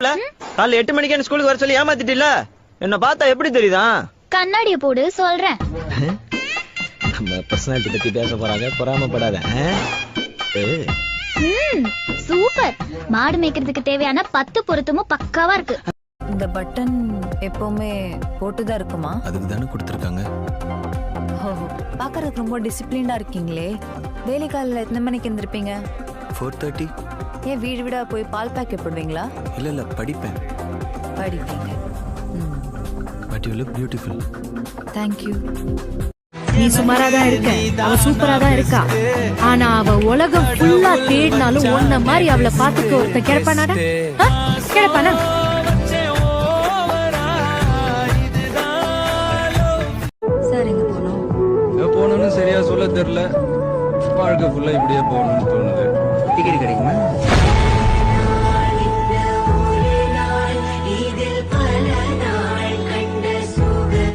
காலைல 8 மணிக்கு ஸ்கூலுக்கு வர சொல்லி ஏமாத்திட்டில. என்ன பார்த்தா எப்படி தெரியுதா? கண்ணாடிய போடு சொல்றேன். நம்ம பர்சனாலிட்டி பத்தி பேச போறாங்க, பொறாமப்படாத. சூப்பர். மாடு மேய்க்கிறதுக்கு தேவையான 10 பொருத்தமும் பக்காவா இருக்கு. இந்த பட்டன் எப்பவுமே போட்டுதான் இருக்குமா? அதுக்கு தானே கொடுத்துருக்காங்க. பாக்குறதுக்கு ரொம்ப டிசிப்ளின்டா இருக்கீங்களே. டெய்லி காலையில எத்தனை மணிக்கு எந்திருப்பீங்க? 4:30. ஏன் வீடு வீடா போய் பால் பேக்கெட் போடுவீங்களா? இல்ல படிப்பேன். படிப்பீங்க. But you look beautiful. Thank you. நீ சுமாரா தான் இருக்க, அவ சூப்பரா தான் இருக்கா. ஆனா அவ உலகம் ஃபுல்லா தேடினாலும் ஒன்ன மாதிரி அவளை பாத்துக்க ஒருத்த கிடப்பானாடா? கிடப்பானா? சார் எங்க போனோம்? போகணும்னு சரியா சொல்ல தெரியல. வாழ்க்கை ஃபுல்லா இப்படியே போகணும்னு